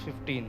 15।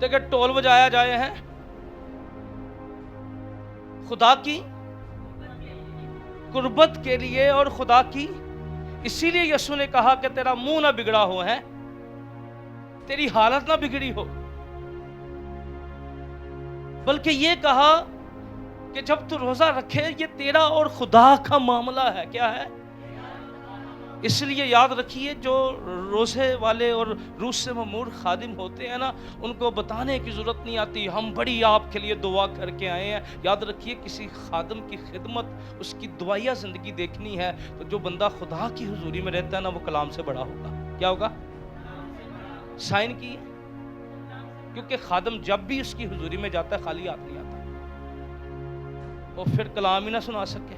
دیکھیں ٹول بجایا جائے ہیں خدا کی قربت کے لیے اور خدا کی، اسی لیے یسوع نے کہا کہ تیرا منہ نہ بگڑا ہو ہے، تیری حالت نہ بگڑی ہو، بلکہ یہ کہا کہ جب تو روزہ رکھے یہ تیرا اور خدا کا معاملہ ہے. کیا ہے؟ اس لیے یاد رکھیے جو روزے والے اور روح سے ممور خادم ہوتے ہیں نا، ان کو بتانے کی ضرورت نہیں آتی ہم بڑی آپ کے لیے دعا کر کے آئے ہیں. یاد رکھیے کسی خادم کی خدمت، اس کی دعائیہ زندگی دیکھنی ہے تو جو بندہ خدا کی حضوری میں رہتا ہے نا وہ کلام سے بڑا ہوگا. کیا ہوگا؟ سائن کی، کیونکہ خادم جب بھی اس کی حضوری میں جاتا ہے خالی ہاتھ نہیں آتا، اور پھر کلام ہی نہ سنا سکے.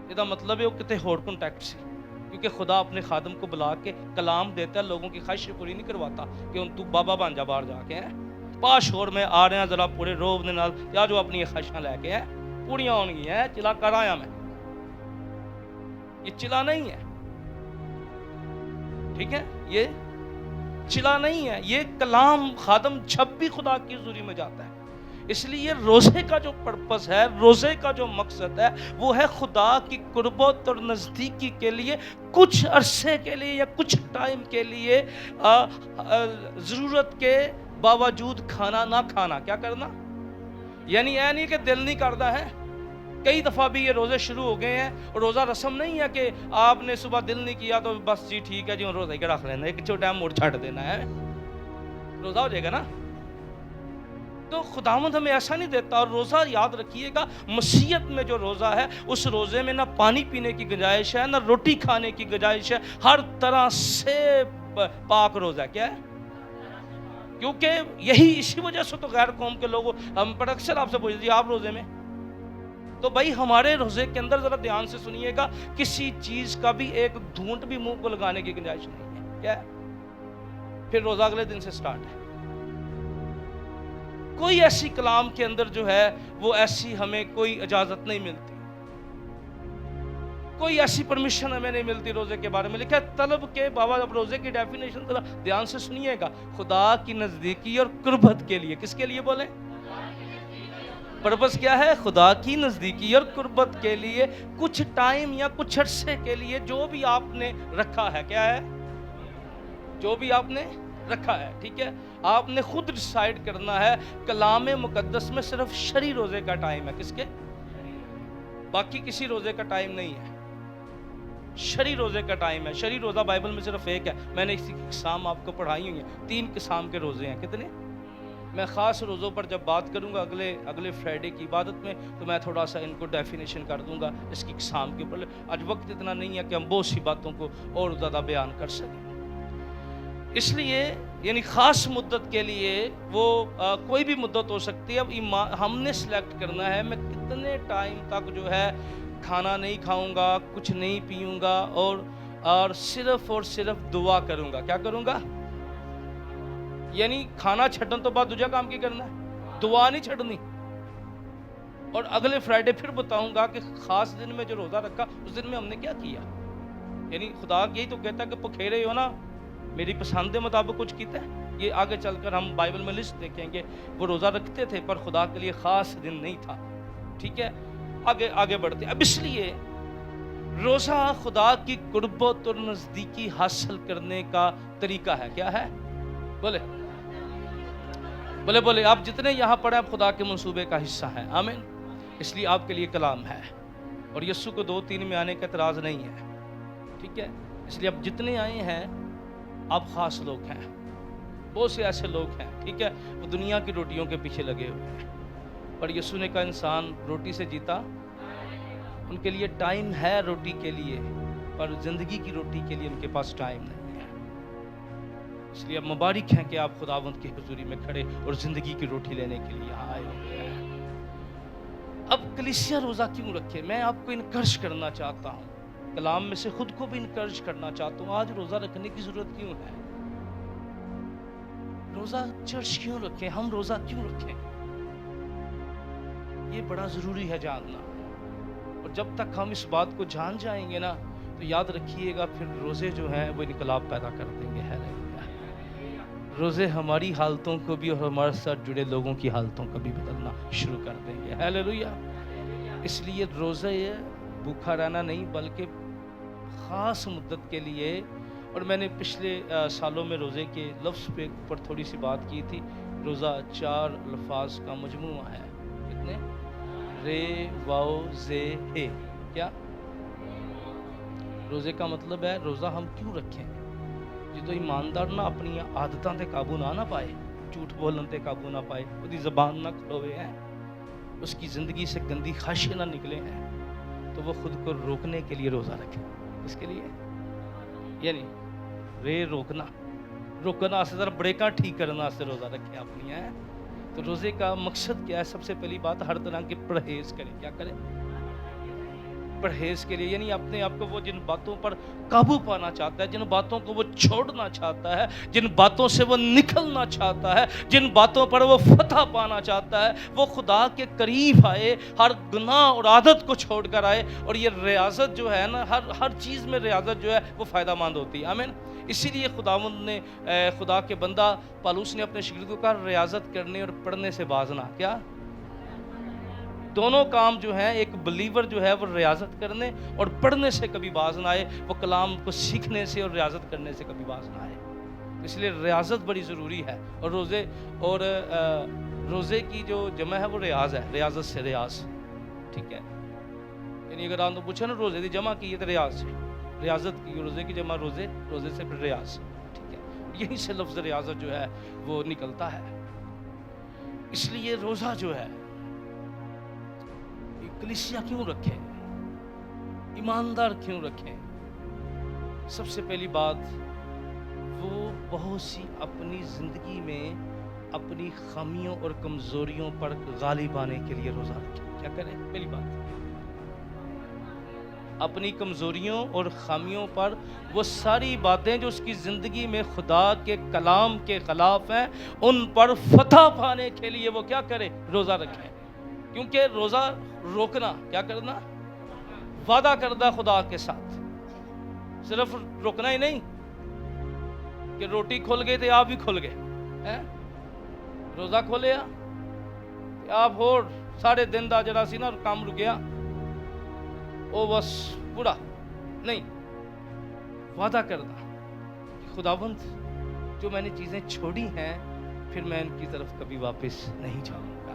یہ مطلب ہے وہ کتے ہوڑ کنٹیکٹ سی، کیونکہ خدا اپنے خادم کو بلا کے کلام دیتا ہے، لوگوں کی خواہشیں پوری نہیں کرواتا کہ ان تو بابا بن جا باہر جا کے ہیں پاش اور میں آ رہے ہیں ذرا پورے روب دے نال یا جو اپنی خواہشاں لے کے ہیں پوریاں ہون گی ہیں چلا کر آیا میں. یہ چلا نہیں ہے، ٹھیک ہے، یہ چلا نہیں ہے. یہ کلام خادم جب بھی خدا کی حضوری میں جاتا ہے. اس لیے روزے کا جو پرپس ہے، روزے کا جو مقصد ہے وہ ہے خدا کی قربت اور نزدیکی کے لیے کچھ عرصے کے لیے یا کچھ ٹائم کے لیے ضرورت کے باوجود کھانا نہ کھانا. کیا کرنا؟ یعنی یہ نہیں کہ دل نہیں کرتا ہے. کئی دفعہ بھی یہ روزے شروع ہو گئے ہیں اور روزہ رسم نہیں ہے کہ آپ نے صبح دل نہیں کیا تو بس جی ٹھیک ہے جی روزہ ہی رکھ لینا، ایک چھوٹا موڑ چھٹ دینا ہے، روزہ ہو جائے گا نا. تو خداوند ہمیں ایسا نہیں دیتا. اور روزہ یاد رکھیے گا مسیحیت میں جو روزہ ہے اس روزے میں نہ پانی پینے کی گنجائش ہے نہ روٹی کھانے کی گنجائش ہے، ہر طرح سے پاک روزہ ہے. کیا ہے؟ کیونکہ یہی اسی وجہ سے تو غیر قوم کے لوگ ہم پر اکثر آپ سے پوچھتے ہیں آپ روزے میں، تو بھائی ہمارے روزے کے اندر ذرا دھیان سے سنیے گا کسی چیز کا بھی ایک دھونٹ بھی منہ کو لگانے کی گنجائش نہیں ہے. کیا ہے؟ پھر روزہ اگلے دن سے سٹارٹ ہے. کوئی ایسی کلام کے اندر جو ہے وہ ایسی ہمیں کوئی اجازت نہیں ملتی، کوئی ایسی پرمیشن ہمیں نہیں ملتی روزے کے بارے میں. لکھا ہے طلب کے بابا. اب روزے کی ڈیفینیشن ذرا دھیان سے سنیے گا، خدا کی نزدیکی اور قربت کے لیے. کس کے لیے بولیں؟ پرپس کیا ہے؟ خدا کی نزدیکی اور قربت کے لیے کچھ ٹائم یا کچھ عرصے کے لیے جو بھی آپ نے رکھا ہے. کیا ہے؟ جو بھی آپ نے رکھا ہے. ٹھیک ہے، آپ نے خود ڈیسائیڈ کرنا ہے. کلام مقدس میں صرف شرعی روزے کا ٹائم ہے. کس کے؟ باقی کسی روزے کا ٹائم نہیں ہے، شرعی روزے کا ٹائم ہے. شرعی روزہ بائبل میں صرف ایک ہے. میں نے اسی کی اقسام آپ کو پڑھائی ہوئی ہیں. 3 قسم کے روزے ہیں. کتنے؟ میں خاص روزوں پر جب بات کروں گا اگلے فرائیڈے کی عبادت میں تو میں تھوڑا سا ان کو ڈیفینیشن کر دوں گا اس کی اقسام کے اوپر. آج وقت اتنا نہیں ہے کہ ہم بہت سی باتوں کو اور زیادہ بیان کر سکیں. اس لیے یعنی خاص مدت کے لیے وہ کوئی بھی مدت ہو سکتی ہے. اب ہم نے سلیکٹ کرنا ہے میں کتنے ٹائم تک جو ہے کھانا نہیں کھاؤں گا، کچھ نہیں پیوں گا اور صرف دعا کروں گا. کیا کروں گا؟ یعنی کھانا چھڈن تو بعد دوجا کام کی کرنا ہے؟ دعا نہیں چھڈنی. اور اگلے فرائیڈے پھر بتاؤں گا کہ خاص دن میں جو روزہ رکھا اس دن میں ہم نے کیا کیا. یعنی خدا یہی تو کہتا ہے کہ پکھیرے ہو نا، میری پسند کے مطابق کچھ کیتا ہے. یہ آگے چل کر ہم بائبل میں لسٹ دیکھیں گے. وہ روزہ رکھتے تھے پر خدا کے لیے خاص دن نہیں تھا. ٹھیک ہے، آگے بڑھتے. اب اس لیے روزہ خدا کی قربت اور نزدیکی حاصل کرنے کا طریقہ ہے. کیا ہے؟ بولے آپ جتنے یہاں پڑھے آپ خدا کے منصوبے کا حصہ ہیں. آمین. اس لیے آپ کے لیے کلام ہے اور یسوع کو 2-3 میں آنے کا اعتراض نہیں ہے. ٹھیک ہے، اس لیے آپ جتنے آئے ہیں آپ خاص لوگ ہیں. بہت سے ایسے لوگ ہیں ٹھیک ہے وہ دنیا کی روٹیوں کے پیچھے لگے ہوئے ہیں، پر یسوع نے کہا انسان روٹی سے جیتا. ان کے لیے ٹائم ہے روٹی کے لیے، پر زندگی کی روٹی کے لیے ان کے پاس ٹائم نہیں ہے. اس لیے اب مبارک ہیں کہ آپ خداوند کی حضوری میں کھڑے اور زندگی کی روٹی لینے کے لیے آئے ہوئے ہیں. اب کلیسیا روزہ کیوں رکھے؟ میں آپ کو انکرج کرنا چاہتا ہوں، کلام میں سے خود کو بھی انکرج کرنا چاہتا ہوں. آج روزہ رکھنے کی ضرورت کیوں ہے؟ روزہ چرچ کیوں رکھیں؟ ہم روزہ کیوں رکھیں؟ یہ بڑا ضروری ہے جاننا. اور جب تک ہم اس بات کو جان جائیں گے نا تو یاد رکھیے گا پھر روزے جو ہیں وہ انقلاب پیدا کر دیں گے. روزے ہماری حالتوں کو بھی اور ہمارے ساتھ جڑے لوگوں کی حالتوں کو بھی بدلنا شروع کر دیں گے. ہیلیلویا. اس لیے روزہ یہ بھوکا رہنا نہیں بلکہ خاص مدت کے لیے. اور میں نے پچھلے سالوں میں روزے کے لفظ پہ اوپر تھوڑی سی بات کی تھی. روزہ 4 الفاظ کا مجموعہ ہے. کتنے؟ رے واو زے ہے. کیا روزے کا مطلب ہے روزہ ہم کیوں رکھیں؟ جدو ایماندار نہ اپنی عادتاں تے قابو نہ پائے, جھوٹ بولن تے قابو نہ پائے, وہ زبان نہ کھلوے ہیں, اس کی زندگی سے گندی خواہشیں نہ نکلے ہیں, تو وہ خود کو روکنے کے لیے روزہ رکھے. اس کے لیے یعنی رے روکنا سے ذرا بریکاں ٹھیک کرنا سے روزہ رکھے اپنی ہے. تو روزے کا مقصد کیا ہے؟ سب سے پہلی بات ہر طرح کے پرہیز کرے. کیا کرے؟ پرہیز کے لیے. یعنی اپنے آپ کو وہ جن باتوں پر قابو پانا چاہتا ہے, جن باتوں کو وہ چھوڑنا چاہتا ہے, جن باتوں سے وہ نکلنا چاہتا ہے, جن باتوں پر وہ فتح پانا چاہتا ہے, وہ خدا کے قریب آئے, ہر گناہ اور عادت کو چھوڑ کر آئے. اور یہ ریاضت جو ہے نا, ہر چیز میں ریاضت جو ہے وہ فائدہ مند ہوتی ہے. آمین. اسی لیے خداوند نے خدا کے بندہ پالوس نے اپنے شاگرد کو کہا ریاضت کرنے اور پڑھنے سے بازنا. کیا دونوں کام جو ہیں, ایک بلیور جو ہے وہ ریاضت کرنے اور پڑھنے سے کبھی باز نہ آئے, وہ کلام کو سیکھنے سے اور ریاضت کرنے سے کبھی باز نہ آئے. اس لیے ریاضت بڑی ضروری ہے. اور روزے کی جو جمع ہے وہ ریاض ہے. ریاضت سے ریاض. ٹھیک ہے. یعنی اگر آپ تو پوچھیں نا روزے کی جمع کی ہے تو ریاض سے, ریاضت کی. روزے کی جمع روزے سے پھر ریاض. ٹھیک ہے. یہیں سے لفظ ریاضت جو ہے وہ نکلتا ہے. اس لیے روزہ جو ہے کلیسیا کیوں رکھیں, ایماندار کیوں رکھیں؟ سب سے پہلی بات, وہ بہت سی اپنی زندگی میں اپنی خامیوں اور کمزوریوں پر غالب آنے کے لیے روزہ رکھیں. کیا کریں؟ پہلی بات, اپنی کمزوریوں اور خامیوں پر وہ ساری باتیں جو اس کی زندگی میں خدا کے کلام کے خلاف ہیں, ان پر فتح پانے کے لیے وہ کیا کرے؟ روزہ رکھیں. کیونکہ روزہ روکنا, کیا کرنا؟ وعدہ کردہ خدا کے ساتھ. صرف روکنا ہی نہیں کہ روٹی کھول گئے تو آپ بھی کھول گئے, روزہ کھولے آپ اور سارے دن دا جڑا سی نا کام رکیا وہ بس پورا نہیں. وعدہ کردہ کہ خداوند جو میں نے چیزیں چھوڑی ہیں پھر میں ان کی طرف کبھی واپس نہیں جاؤں گا,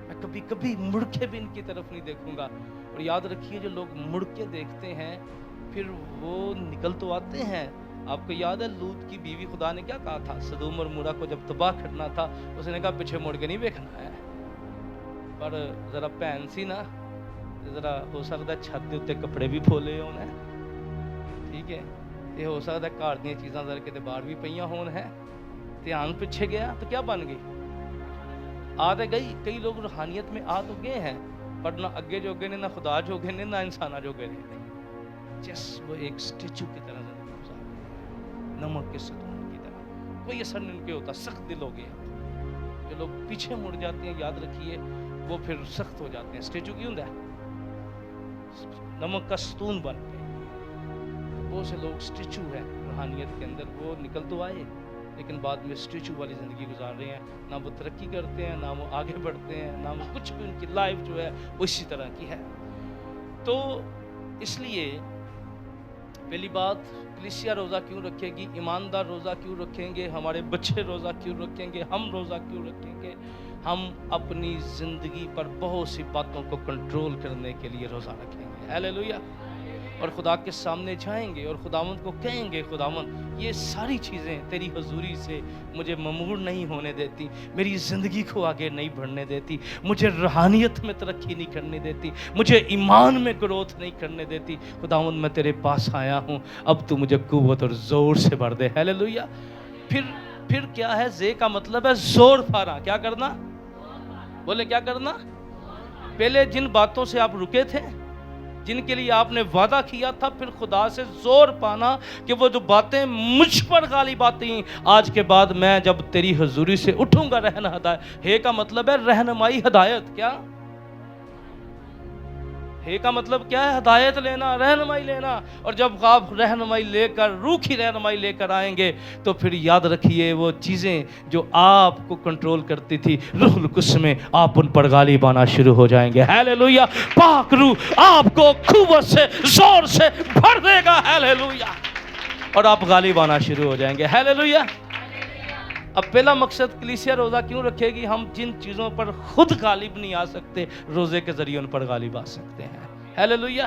میں کبھی مڑ کے بھی ان کی طرف نہیں دیکھوں گا. اور یاد رکھیے جو لوگ مڑ کے دیکھتے ہیں پھر وہ نکل تو آتے ہیں. آپ کو یاد ہے لوط کی بیوی خدا نے کیا کہا تھا؟ سدوم اور مورا کو جب تباہ کرنا تھا اس نے کہا پیچھے مڑ کے نہیں دیکھنا ہے. پر ذرا بہن سی نا, ذرا ہو سکتا ہے چھت دے اتنے کپڑے بھی پھولے ہونے, ٹھیک ہے, یہ ہو سکتا ہے گھر دیا چیزاں ذرا کتے باہر بھی پہ ہون ہے, دھیان پیچھے گیا تو کیا بن گئی؟ آ تو گئی. کئی لوگ روحانیت میں آ تو گئے ہیں پر نہ اگے جو گئے نہ خدا جو گئے نہ انسانہ جو گئے, جس وہ ایک سٹیچو کی طرح زندگی گزار رہے ہیں, نمک کے ستون کی طرح. کوئی اثر نہیں ان کے ہوتا, سخت دل ہو گئے. جو لوگ پیچھے مڑ جاتے ہیں یاد رکھیے وہ پھر سخت ہو جاتے ہیں. سٹیچو کی ہوتا ہے نمک کا ستون بن گئے. بہت سے لوگ سٹیچو ہے روحانیت کے اندر, وہ نکل تو آئے لیکن بعد میں سٹیچو والی زندگی گزار رہے ہیں. نہ وہ ترقی کرتے ہیں, نہ وہ آگے بڑھتے ہیں, نہ وہ کچھ بھی. ان کی لائف جو ہے وہ اسی طرح کی ہے. تو اس لیے پہلی بات, کلیسیا روزہ کیوں رکھے گی؟ ایماندار روزہ کیوں رکھیں گے؟ ہمارے بچے روزہ کیوں رکھیں گے؟ ہم روزہ کیوں رکھیں گے؟ ہم اپنی زندگی پر بہت سی باتوں کو کنٹرول کرنے کے لیے روزہ رکھیں گے. ہیلیلویا. اور خدا کے سامنے جائیں گے اور خداوند کو کہیں گے خداوند یہ ساری چیزیں تیری حضوری سے مجھے ممنوع نہیں ہونے دیتی, میری زندگی کو آگے نہیں بڑھنے دیتی, مجھے روحانیت میں ترقی نہیں کرنے دیتی, مجھے ایمان میں گروتھ نہیں کرنے دیتی. خداوند میں تیرے پاس آیا ہوں, اب تو مجھے قوت اور زور سے بھر دے. ہیلیلویا. پھر کیا ہے؟ زے کا مطلب ہے زور پھانا. کیا کرنا؟ بولے کیا کرنا؟ پہلے جن باتوں سے آپ رکے تھے, جن کے لیے آپ نے وعدہ کیا تھا, پھر خدا سے زور پانا کہ وہ جو باتیں مجھ پر غالب آتی آج کے بعد میں جب تیری حضوری سے اٹھوں گا رہنا ہدایت. ہے کا مطلب ہے رہنمائی, ہدایت. کیا ہے کا مطلب کیا ہے؟ ہدایت لینا، رہنمائی لینا. اور جب آپ رہنمائی لے کر، روح کی رہنمائی لے کر آئیں گے تو پھر یاد رکھیے وہ چیزیں جو آپ کو کنٹرول کرتی تھی، روح القدس میں آپ ان پر غالب آنا شروع ہو جائیں گے. ہیلیلویا. پاک روح آپ کو قوت سے، زور سے بھر دے گا. ہیلیلویا. اور آپ غالب آنا شروع ہو جائیں گے. ہیلیلویا. اب پہلا مقصد کلیسیا روزہ کیوں رکھے گی؟ ہم جن چیزوں پر خود غالب نہیں آ سکتے، روزے کے ذریعے ان پر غالب آ سکتے ہیں. ہیلیلویا.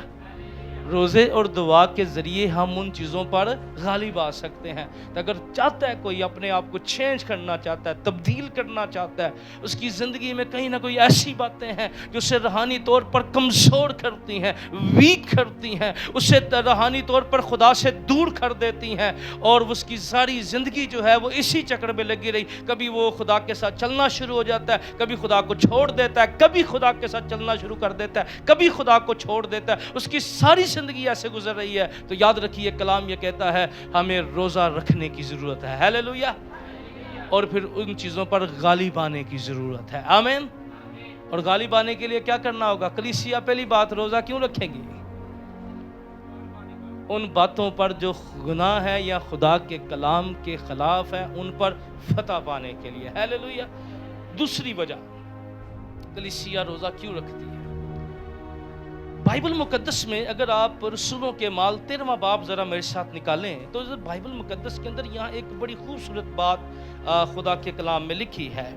روزے اور دعا کے ذریعے ہم ان چیزوں پر غالب آ سکتے ہیں. تو اگر چاہتا ہے کوئی اپنے آپ کو چینج کرنا چاہتا ہے، تبدیل کرنا چاہتا ہے، اس کی زندگی میں کہیں نہ کوئی ایسی باتیں ہیں جو اسے روحانی طور پر کمزور کرتی ہیں، ویک کرتی ہیں، اسے روحانی طور پر خدا سے دور کر دیتی ہیں، اور اس کی ساری زندگی جو ہے وہ اسی چکر میں لگی رہی. کبھی وہ خدا کے ساتھ چلنا شروع ہو جاتا ہے، کبھی خدا کو چھوڑ دیتا ہے، کبھی خدا کے ساتھ چلنا شروع کر دیتا ہے، کبھی خدا کو چھوڑ دیتا ہے، اس کی ساری زندگی ایسے گزر رہی ہے. تو یاد رکھیے کلام یہ کہتا ہے ہمیں روزہ رکھنے کی ضرورت ہے. ہیلیلویا. اور پھر ان چیزوں پر غالب آنے کی ضرورت ہے. آمین. اور غالب آنے کے لیے کیا کرنا ہوگا؟ کلیسیا پہلی بات روزہ کیوں رکھیں گی؟ ان باتوں پر جو گناہ ہے یا خدا کے کلام کے خلاف ہے ان پر فتح پانے کے لیے. ہیلیلویا. دوسری وجہ کلیسیا روزہ کیوں رکھتی ہے؟ بائبل مقدس میں اگر آپ رسولوں کے اعمال 13واں باب ذرا میرے ساتھ نکالیں تو بائبل مقدس کے اندر یہاں ایک بڑی خوبصورت بات خدا کے کلام میں لکھی ہے.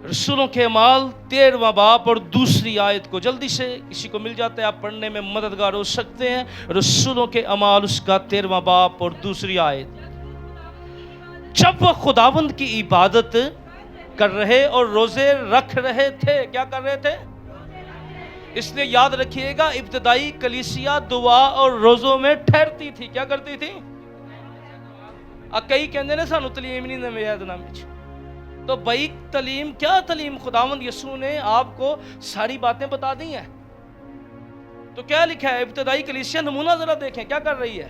رسولوں کے اعمال 13واں باب اور دوسری آیت کو جلدی سے کسی کو مل جاتا ہے، آپ پڑھنے میں مددگار ہو سکتے ہیں. رسولوں کے اعمال اس کا 13واں باب اور دوسری آیت. جب وہ خداوند کی عبادت کر رہے اور روزے رکھ رہے تھے. کیا کر رہے تھے؟ اس لیے یاد رکھیے گا ابتدائی کلیسیا دعا اور روزوں میں ٹھہرتی تھی. کیا کرتی تھی؟ کئی کہندے نے سانو تعلیم نہیں نویں عہد نامے وچ. تو بھائی تعلیم کیا؟ تعلیم خداوند یسوع نے آپ کو ساری باتیں بتا دی ہیں. تو کیا لکھا ہے؟ ابتدائی کلیسیا نمونہ ذرا دیکھیں کیا کر رہی ہے.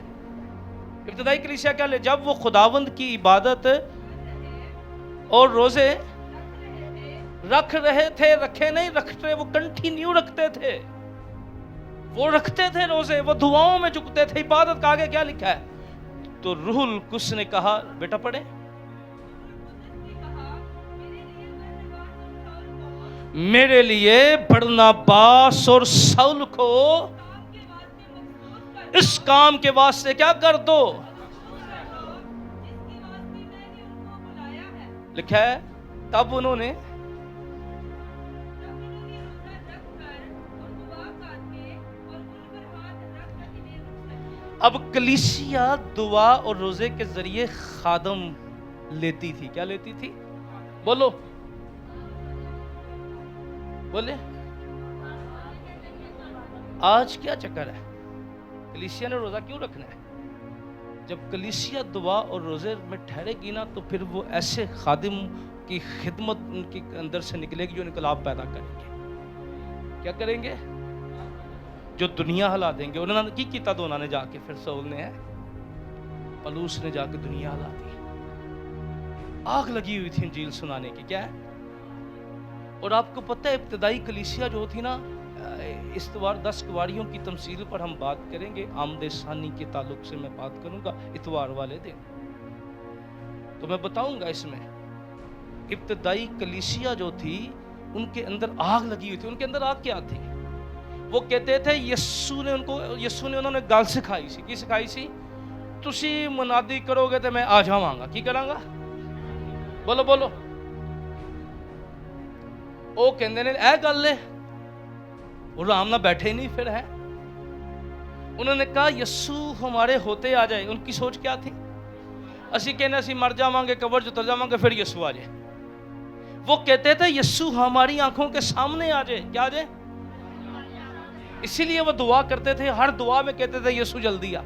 ابتدائی کلیسیا کیا لے؟ جب وہ خداوند کی عبادت اور روزے رکھ رہے تھے، رکھے نہیں رکھتے، وہ کنٹینیو رکھتے تھے، وہ رکھتے تھے روزے، وہ دعاؤں میں جھکتے تھے. عبادت کا آگے کیا لکھا ہے؟ تو روح القدس نے کہا، بیٹا پڑھے، میرے لیے برناباس اور سول کو اس کام کے واسطے کیا کر دو. لکھا ہے تب انہوں نے اب کلیسیا دعا اور روزے کے ذریعے خادم لیتی تھی. کیا لیتی تھی؟ بولو بولے. آج کیا چکر ہے؟ کلیسیا نے روزہ کیوں رکھنا ہے؟ جب کلیسیا دعا اور روزے میں ٹھہرے گی نا تو پھر وہ ایسے خادم کی خدمت ان کے اندر سے نکلے گی جو انقلاب پیدا کریں گے. کیا کریں گے؟ جو دنیا ہلا دیں گے. انہوں نے کی کیتا تو انہوں نے جا کے پھر سول نے ہے پلوس نے جا کے دنیا ہلا دی. آگ لگی ہوئی تھی انجیل سنانے کی. کیا ہے؟ اور آپ کو پتہ ہے ابتدائی کلیسیا جو تھی نا، اتوار 10 کواریوں کی تمثیل پر ہم بات کریں گے. آمد ثانی کے تعلق سے میں بات کروں گا اتوار والے دن. تو میں بتاؤں گا اس میں ابتدائی کلیسیا جو تھی ان کے اندر آگ لگی ہوئی تھی. ان کے اندر آگ کیا تھی؟ وہ کہتے تھے یسوع نے انہوں نے گل سکھائی سی. کی سکھائی سی؟ تسی منادی کرو گے تو میں آ جاواں گا. کی کراں گا؟ بولو بولو. وہ کہندے نے اے گل ہے، وہ آرام نہ بیٹھے نہیں پھر ہے. انہوں نے کہا یسوع ہمارے ہوتے آ جائے. ان کی سوچ کیا تھی؟ اسی کہنے اسی مر جاواں گے، قبر جو اتر جاواں گے، پھر یسوع آ جائے. وہ کہتے تھے یسوع ہماری آنکھوں کے سامنے آ جائے. کیا آ جائے؟ اسی لیے وہ دعا کرتے تھے. ہر دعا میں کہتے تھے یسوع جلدی آ.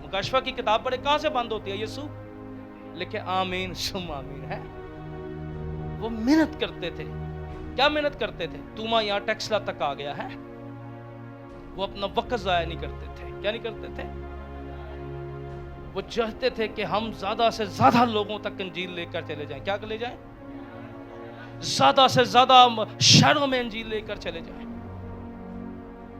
مکاشفہ کی کتاب پڑھے کہاں سے بند ہوتی ہے؟ یسوع لکھے آمین ثم آمین ہے. وہ محنت کرتے تھے. کیا محنت کرتے تھے؟ توما یہاں ٹیکسلا تک آ گیا ہے. وہ اپنا وقت ضائع نہیں کرتے تھے. کیا نہیں کرتے تھے؟ وہ چاہتے تھے کہ ہم زیادہ سے زیادہ لوگوں تک انجیل لے کر چلے جائیں. کیا لے جائیں؟ زیادہ سے زیادہ شہروں میں انجیل لے کر چلے جائیں.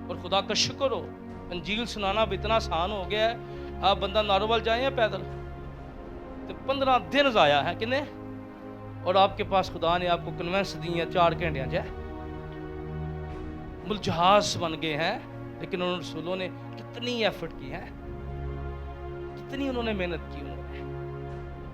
اور خدا کا شکر ہو انجیل سنانا اب اتنا آسان ہو گیا ہے. آپ بندہ ناروال جائیں یا پیدل تو 15 دن ضائع ہے کنے, اور آپ کے پاس خدا نے آپ کو کنوینس دی ہے 4 گھنٹے جائے. ملک جہاز بن گئے ہیں, لیکن ان رسولوں نے کتنی ایفرٹ کی ہے, کتنی انہوں نے محنت کی.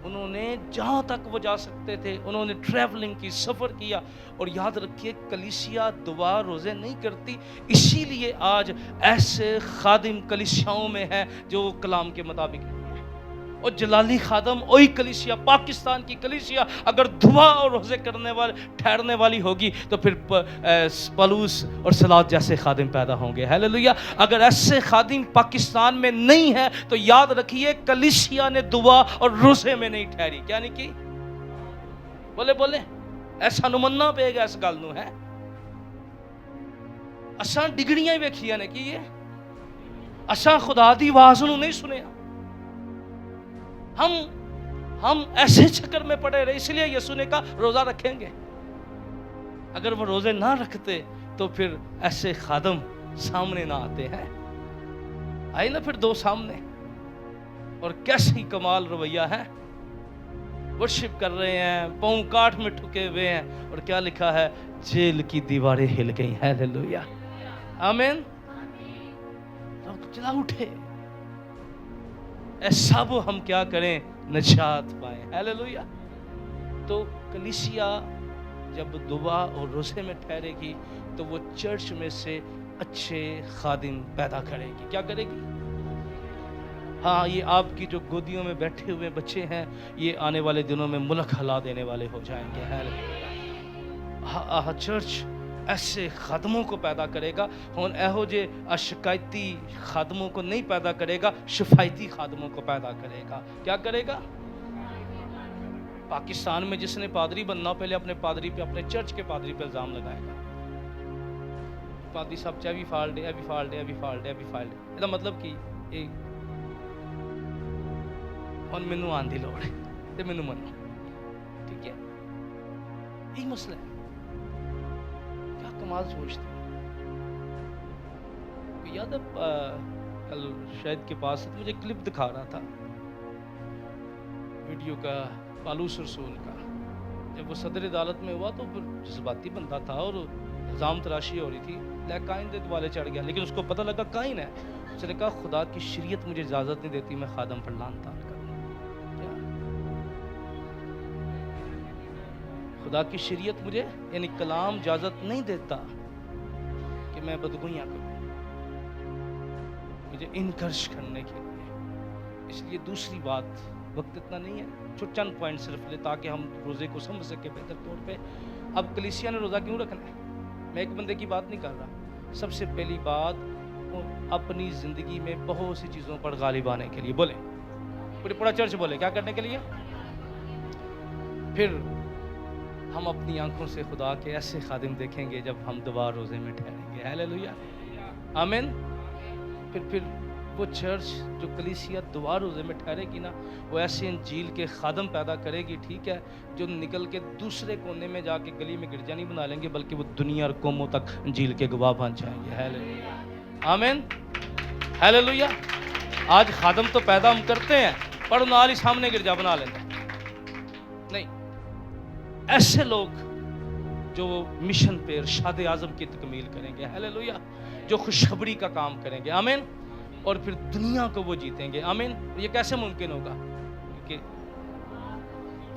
انہوں نے جہاں تک وہ جا سکتے تھے انہوں نے ٹریولنگ کی, سفر کیا. اور یاد رکھیے کلیسیا دعا روزے نہیں کرتی, اسی لیے آج ایسے خادم کلیسیاؤں میں ہیں جو کلام کے مطابق نہیں ہے. اور جلالی خادم وہی کلیسیا, پاکستان کی کلیسیا اگر دعا اور روزے کرنے والے ٹھہرنے والی ہوگی تو پھر پالوس اور سلاد جیسے خادم پیدا ہوں گے. ہیلیلویا. اگر ایسے خادم پاکستان میں نہیں ہے تو یاد رکھیے کلیسیا نے دعا اور روزے میں نہیں ٹھہری. کیا نہیں کی؟ بولے بولے ایسا نمنا پے گا اس گل نو ہے. اساں ڈگڑیاں ویکھیاں نے کی, اساں خدا دی آواز نو نہیں سنیا. ہم ایسے چکر میں پڑے رہے, اس لیے یسوع نے کہا روزہ رکھیں گے. اگر وہ روزے نہ رکھتے تو پھر ایسے خادم سامنے نہ آتے ہیں. آئے نا پھر 2 سامنے, اور کیسی کمال رویہ ہے, ورشپ کر رہے ہیں, پاؤں کاٹ میں ٹھکے ہوئے ہیں, اور کیا لکھا ہے جیل کی دیواریں ہل گئی. ہیلیلویا آمین. لوگ چلا اٹھے, اے سب ہم کیا کریں نجات پائیں. ہیلیلویا. تو کلیسیا جب دعا اور روزے میں ٹھہرے گی تو وہ چرچ میں سے اچھے خادم پیدا کرے گی. کیا کرے گی؟ ہاں, یہ آپ کی جو گودیوں میں بیٹھے ہوئے بچے ہیں یہ آنے والے دنوں میں ملک ہلا دینے والے ہو جائیں گے. ہاں, چرچ ایسے خادموں کو پیدا کرے گا. ہن ایہو جے شکایتی خادموں کو نہیں پیدا کرے گا, شفایتی خادموں کو پیدا کرے گا. کیا کرے گا؟ پاکستان میں جس نے پادری بننا پہلے اپنے پادری پہ, اپنے چرچ کے پادری پہ الزام لگائے گا. پادری صاحب چاہے بھی فالٹ ہے, ابھی فالٹ ہے, ابھی فالٹ ہے, ابھی فالٹ ہے. یہ مطلب کی ہن مینوں آن دی لوڑ ہے تے مینوں منو. ٹھیک ہے, یہی مسئلہ ہے. کیا کمال سوچتے ہیں. یاد ہے کل شاید کے پاس مجھے کلپ دکھا رہا تھا ویڈیو کا, پالوس رسول کا. جب وہ صدر عدالت میں ہوا تو جذباتی بندہ تھا اور الزام تراشی ہو رہی تھی, قائن دے دوالے چڑھ گیا. لیکن اس کو پتہ لگا قائن ہے. اس نے کہا خدا کی شریعت مجھے اجازت نہیں دیتی میں خادم پر لعن طار کروں. خدا کی شریعت مجھے یعنی کلام اجازت نہیں دیتا کہ میں بدگوئیاں کروں, مجھے انکرش کرنے کے لیے. اس لیے دوسری بات, وقت اتنا نہیں ہے, چند پوائنٹ صرف لے تاکہ ہم روزے کو سمجھ سکے بہتر طور پہ. اب کلیسیا نے روزہ کیوں رکھنا ہے؟ میں ایک بندے کی بات نہیں کر رہا. سب سے پہلی بات, وہ اپنی زندگی میں بہت سی چیزوں پر غالب آنے کے لیے. بولے پورا چرچ بولے کیا کرنے کے لیے؟ پھر ہم اپنی آنکھوں سے خدا کے ایسے خادم دیکھیں گے جب ہم دعا روزے میں ٹھہریں گے. ہیلیلویا آمین. پھر وہ چرچ جو کلیسیا دعا روزے میں ٹھہرے گی نا, وہ ایسے انجیل کے خادم پیدا کرے گی. ٹھیک ہے, جو نکل کے دوسرے کونے میں جا کے گلی میں گرجا نہیں بنا لیں گے, بلکہ وہ دنیا اور قوموں تک انجیل کے گواہ بن جائیں گے. ہیلیلویا آمین. ہیلیلویا. آج خادم تو پیدا ہم کرتے ہیں پر نال ہی سامنے گرجا بنا لیتے ہیں. نہیں, ایسے لوگ جو مشن پہ ارشاد اعظم کی تکمیل کریں گے. ہیلیلویا. جو خوشخبری کا کام کریں گے. آمین. اور پھر دنیا کو وہ جیتیں گے. آمین. یہ کیسے ممکن ہوگا؟ کیونکہ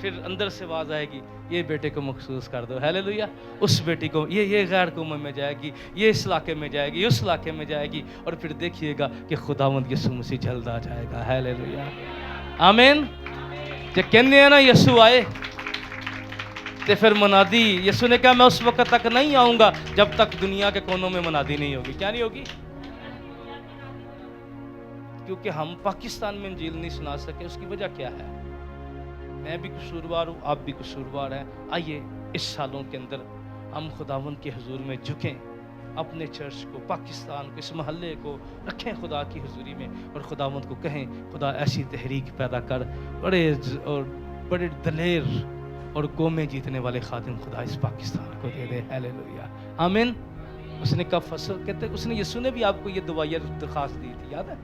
پھر اندر سے آواز آئے گی یہ بیٹے کو مخصوص کر دو. ہیلیلویا. اس بیٹی کو یہ غیر قوم میں جائے گی, یہ اس علاقے میں جائے گی, اس علاقے میں جائے گی, اور پھر دیکھیے گا کہ خداوند یسوع مسیح جلد آ جائے گا. ہیلیلویا آمین. جو کہنے ہیں نا یسوع آئے, تو پھر منادی یسوع نے کہا میں اس وقت تک نہیں آؤں گا جب تک دنیا کے کونوں میں منادی نہیں ہوگی. کیا نہیں ہوگی؟ کیونکہ ہم پاکستان میں انجیل نہیں سنا سکے. اس کی وجہ کیا ہے؟ میں بھی قصوروار ہوں, آپ بھی قصوروار ہیں. آئیے اس سالوں کے اندر ہم خداوند کے حضور میں جھکیں, اپنے چرچ کو, پاکستان کو, اس محلے کو رکھیں خدا کی حضوری میں, اور خداوند کو کہیں خدا ایسی تحریک پیدا کر, بڑے دلیر اور قومیں جیتنے والے خادم خدا اس پاکستان کو دے دے. ہیلیلویا آمین. اس نے کہا فصل، کہتے اس نے یسوع نے بھی آپ کو یہ دعا یا درخواست دی تھی، یاد ہے؟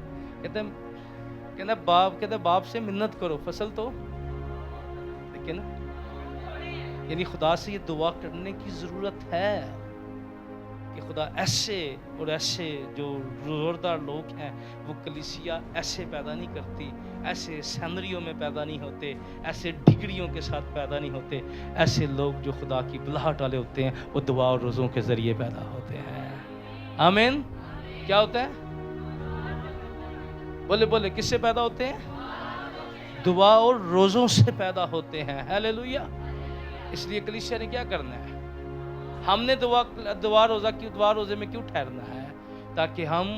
کہتے باپ سے منت کرو فصل تو لیکن یعنی خدا سے یہ دعا کرنے کی ضرورت ہے کہ خدا ایسے اور ایسے جو زوردار لوگ ہیں وہ کلیسیا ایسے پیدا نہیں کرتی، ایسے سینریوں میں پیدا نہیں ہوتے، ایسے ڈگریوں کے ساتھ پیدا نہیں ہوتے، ایسے لوگ جو خدا کی بلاہٹ والے ہوتے ہیں وہ دعا اور روزوں کے ذریعے پیدا ہوتے ہیں۔ آمین۔ کیا ہوتا ہے؟ بولے کس سے پیدا ہوتے ہیں؟ دعا اور روزوں سے پیدا ہوتے ہیں۔ ہیلیلویا۔ اس لیے کلیسیا نے کیا کرنا ہے؟ ہم نے دعا روزے میں کیوں ٹھہرنا ہے؟ تاکہ ہم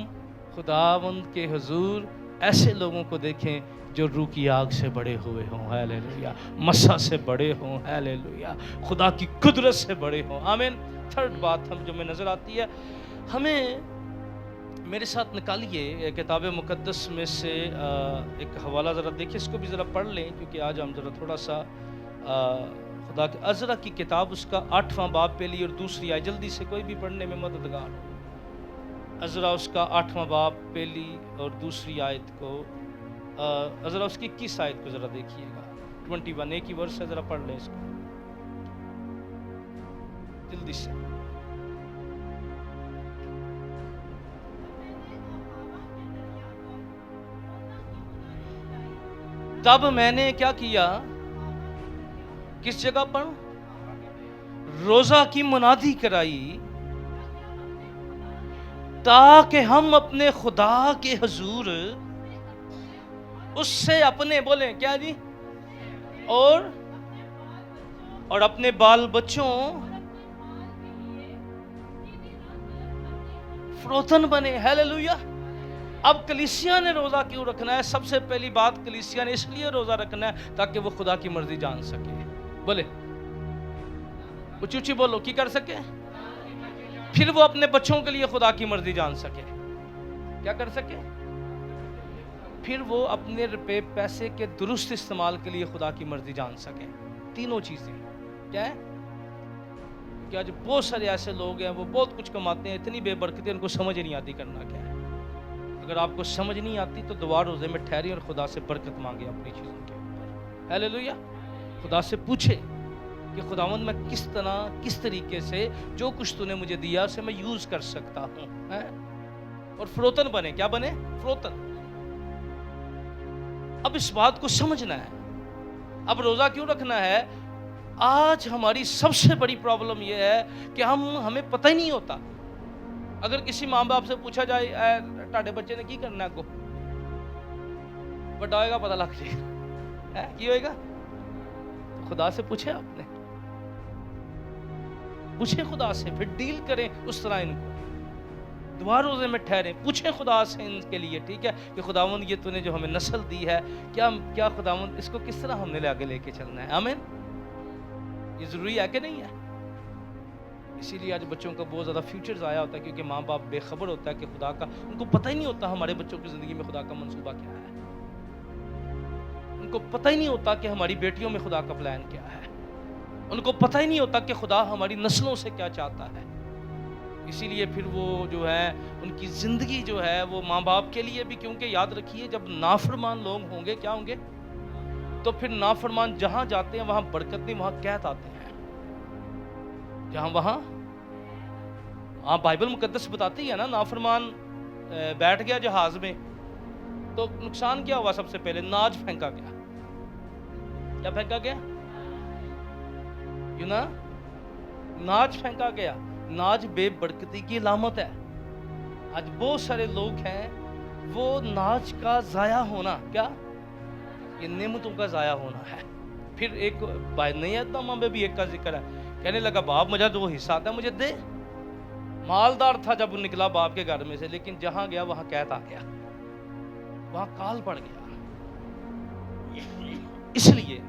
خداوند کے حضور ایسے لوگوں کو دیکھیں جو روح کی آگ سے بڑے ہوئے ہوں، ہیلیلویا، مسح سے بڑے ہوں، ہیلیلویا، خدا کی قدرت سے بڑے ہوں۔ آمین۔ تھرڈ بات ہم جو میں نظر آتی ہے، ہمیں میرے ساتھ نکالیے کتاب مقدس میں سے ایک حوالہ ذرا دیکھیں، اس کو بھی ذرا پڑھ لیں کیونکہ آج ہم ذرا تھوڑا سا خدا کے عزرا کی کتاب اس کا 8واں باب پہلی اور دوسری آیت، جلدی سے کوئی بھی پڑھنے میں مددگار ہو۔ عزرا اس کا 8واں باب پہلی اور دوسری آیت کو، عزرا اس کی 21 آیت کو ذرا دیکھیے گا، 21 ایک ہی ورس ہے، ذرا پڑھ لیں اس کو جلدی سے۔ تب میں نے کیا کیا؟ کس جگہ پر؟ روزہ کی منادی کرائی تاکہ ہم اپنے خدا کے حضور اس سے اپنے، بولیں کیا جی، اور اپنے بال بچوں فروتن بنے۔ ہیلیلویا۔ اب کلیسیا نے روزہ کیوں رکھنا ہے؟ سب سے پہلی بات، کلیسیا نے اس لیے روزہ رکھنا ہے تاکہ وہ خدا کی مرضی جان سکے۔ بولے اچھی بولو، کی کر سکے؟ پھر وہ اپنے بچوں کے لیے خدا کی مرضی جان سکے۔ کیا کر سکے؟ پھر وہ اپنے روپے پیسے کے درست استعمال کے لیے خدا کی مرضی جان سکے۔ تینوں چیزیں کیا ہے؟ کہ آج بہت سارے ایسے لوگ ہیں وہ بہت کچھ کماتے ہیں، اتنی بے برکتی ان کو سمجھ نہیں آتی کرنا کیا ہے۔ اگر آپ کو سمجھ نہیں آتی تو دعا روزے میں ٹھہری اور خدا سے برکت مانگے اپنی چیزوں کے اوپر۔ ہیلیلویا۔ خدا سے پوچھے کہ خداوند میں کس طریقے سے جو کچھ تو نے مجھے دیا اسے میں یوز کر سکتا ہوں، اور فروتن بنے۔ کیا بنے؟ فروتن۔ اب اس بات کو سمجھنا ہے۔ اب روزہ کیوں رکھنا ہے؟ آج ہماری سب سے بڑی پرابلم یہ ہے کہ ہمیں پتہ ہی نہیں ہوتا۔ اگر کسی ماں باپ سے پوچھا جائے ٹاڈے بچے نے کی کرنا کو، بڑا ہوئے گا پتہ لگ جائے گا کی ہوئے گا۔ خدا سے پوچھے، آپ نے پوچھے خدا سے، پھر ڈیل کریں اس طرح ان کو۔ دعا روزے میں ٹھہریں، پوچھیں خدا سے ان کے لیے، ٹھیک ہے، کہ خداوند یہ تو نے جو ہمیں نسل دی ہے، کیا خداوند اس کو کس طرح ہم نے آگے لے کے چلنا ہے۔ آمین۔ یہ ضروری ہے کہ نہیں ہے؟ اسی لیے آج بچوں کا بہت زیادہ فیوچر ضائع ہوتا ہے کیونکہ ماں باپ بے خبر ہوتا ہے کہ خدا کا، ان کو پتہ ہی نہیں ہوتا ہمارے بچوں کی زندگی میں خدا کا منصوبہ کیا ہے۔ ان کو پتہ ہی نہیں ہوتا کہ ہماری بیٹیوں میں خدا کا پلان کیا ہے۔ ان کو پتہ ہی نہیں ہوتا کہ خدا ہماری نسلوں سے کیا چاہتا ہے۔ اسی لیے پھر وہ جو ہے ان کی زندگی جو ہے وہ ماں باپ کے لیے بھی، کیونکہ یاد رکھیے جب نافرمان لوگ ہوں گے کیا ہوں گے؟ تو پھر نافرمان جہاں جاتے ہیں وہاں برکت نہیں، وہاں قحط آتے ہیں۔ جہاں وہاں بائبل مقدس بتاتی ہے نا، نافرمان بیٹھ گیا جہاز میں تو نقصان کیا ہوا؟ سب سے پہلے ناج پھینکا گیا۔ کیا پھینکا گیا؟ یوں نا، ناج پھینکا گیا۔ ناج بے برکتی کی علامت ہے۔ آج بہت سارے لوگ ہیں وہ ناج کا ضائع ہونا، کیا یہ نعمتوں کا ضائع ہونا ہے۔ پھر ایک نیت نامہ میں بھی ایک کا ذکر ہے، کہنے لگا باپ مجھے جو حصہ آتا ہے مجھے دے۔ مالدار تھا جب وہ نکلا باپ کے گھر میں سے، لیکن جہاں گیا وہاں قحط آ گیا، وہاں کال پڑ گیا۔ اس لیے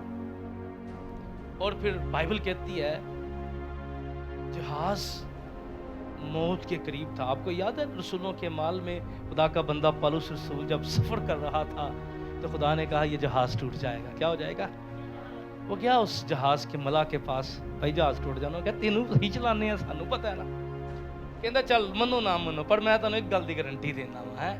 اور پھر بائبل کہتی ہے جہاز موت کے قریب تھا۔ آپ کو یاد ہے رسولوں کے مال میں خدا کا بندہ پالوس رسول جب سفر کر رہا تھا تو خدا نے کہا یہ جہاز ٹوٹ جائے گا۔ کیا ہو جائے گا؟ وہ کیا اس جہاز کے ملا کے پاس، بھائی جہاز ٹوٹ جانا، کیا تینوں ہی چلانے ہیں، سانوں پتہ ہے نا۔ ਕਹਿੰਦਾ ਚੱਲ ਮੰਨੋ ਨਾ ਮੰਨੋ, ਪਰ ਮੈਂ ਤੁਹਾਨੂੰ ਇੱਕ ਗੱਲ ਦੀ ਗਾਰੰਟੀ ਦੇਣਾ ਵਾ, ਹੈ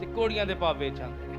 ਤੇ ਕੋੜੀਆਂ ਦੇ ਭਾਅ ਵੇਚ ਜਾਂਦੇ ਨੇ,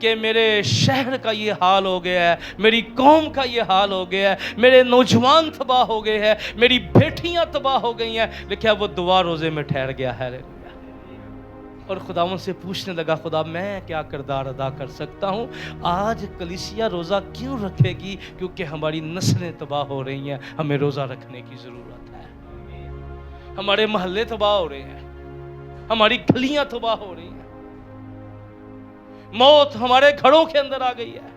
کہ میرے شہر کا یہ حال ہو گیا ہے, میری قوم کا یہ حال ہو گیا ہے, میرے نوجوان تباہ ہو گئے ہیں, میری بیٹیاں تباہ ہو گئی ہیں, لکھا وہ دعا روزے میں ٹھہر گیا ہے. اور خداوند سے پوچھنے لگا, خدا میں کیا کردار ادا کر سکتا ہوں؟ آج کلیسیا روزہ کیوں رکھے گی؟ کیونکہ ہماری نسلیں تباہ ہو رہی ہیں, ہمیں روزہ رکھنے کی ضرورت ہے. ہمارے محلے تباہ ہو رہے ہیں, ہماری گلیاں تباہ ہو رہی ہیں, موت ہمارے گھروں کے اندر آ گئی ہے,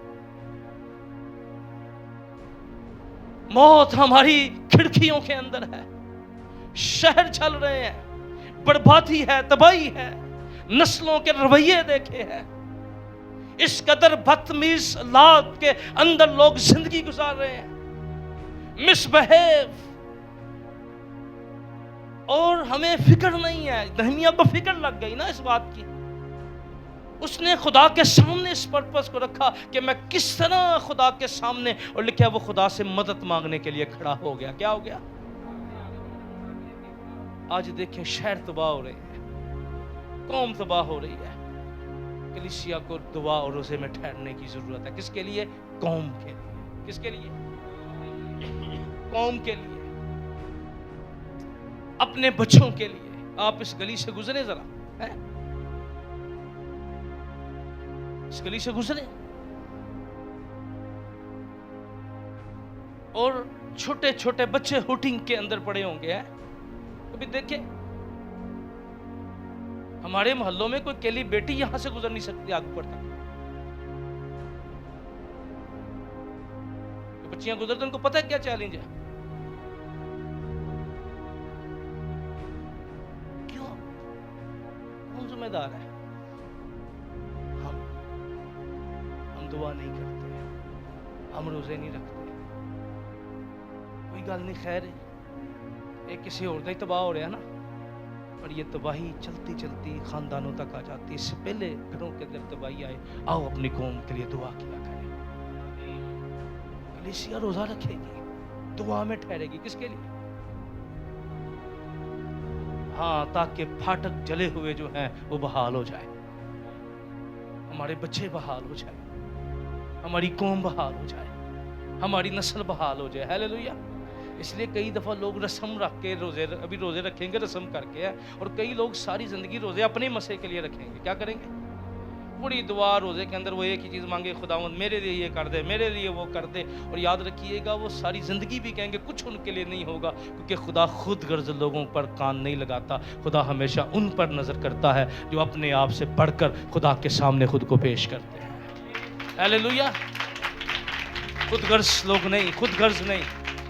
موت ہماری کھڑکیوں کے اندر ہے, شہر چل رہے ہیں, بربادی ہے, تباہی ہے, نسلوں کے رویے دیکھے ہیں, اس قدر بدتمیز حالات کے اندر لوگ زندگی گزار رہے ہیں, مس بہیو, اور ہمیں فکر نہیں ہے. نہمیہ کو فکر لگ گئی نا اس بات کی, اس نے خدا کے سامنے اس پرپس کو رکھا کہ میں کس طرح خدا کے سامنے, اور لکھا وہ خدا سے مدد مانگنے کے لیے کھڑا ہو گیا. کیا ہو گیا؟ آج دیکھیں شہر تباہ ہو رہے ہیں, قوم تباہ ہو رہی ہے. کلیسیا کو دعا اور روزے میں ٹھہرنے کی ضرورت ہے. کس کے لیے؟ قوم کے لیے. کس کے لیے؟ قوم کے لیے, اپنے بچوں کے لیے. آپ اس گلی سے گزرے ذرا, اس گلی سے گزرے اور چھوٹے چھوٹے بچے ہوٹنگ کے اندر پڑے ہوں گے. کبھی دیکھیں ہمارے محلوں میں کوئی کیلی بیٹی یہاں سے گزر نہیں سکتی آگے پڑتا. بچیاں گزرتے ان کو پتہ ہے کیا چیلنج ہے. کیوں؟ کون ذمہ دار ہے؟ ہم دعا نہیں کرتے, ہم روزے نہیں رکھتے. کوئی گل نہیں, خیر ہے, ایک کسی اور کا ہی تباہ ہو رہا ہے نا, اور یہ تباہی چلتی چلتی خاندانوں تک آ جاتی. اس سے پہلے گھروں کے اندر تباہی آئے, آؤ اپنی قوم کے لیے دعا کیا کریں. کلیسیا روزہ رکھے گی, دعا میں ٹھہرے گی. کس کے لیے؟ ہاں, تاکہ پھاٹک جلے ہوئے جو ہیں وہ بحال ہو جائے, ہمارے بچے بحال ہو جائیں, ہماری قوم بحال ہو جائے, ہماری نسل بحال ہو جائے. ہیلیلویا. اس لیے کئی دفعہ لوگ رسم رکھ کے ابھی روزے رکھیں گے رسم کر کے, اور کئی لوگ ساری زندگی روزے اپنے مسئلے کے لیے رکھیں گے. کیا کریں گے؟ بڑی دعا روزے کے اندر وہ ایک ہی چیز مانگے, خداوند میرے لیے یہ کر دے, میرے لیے وہ کر دے. اور یاد رکھیے گا وہ ساری زندگی بھی کہیں گے کچھ ان کے لیے نہیں ہوگا, کیونکہ خدا خود غرض لوگوں پر کان نہیں لگاتا. خدا ہمیشہ ان پر نظر کرتا ہے جو اپنے آپ سے بڑھ کر خدا کے سامنے خود کو پیش کرتے ہیں. ہیلیلویا. خود غرض لوگ نہیں, خود غرض نہیں,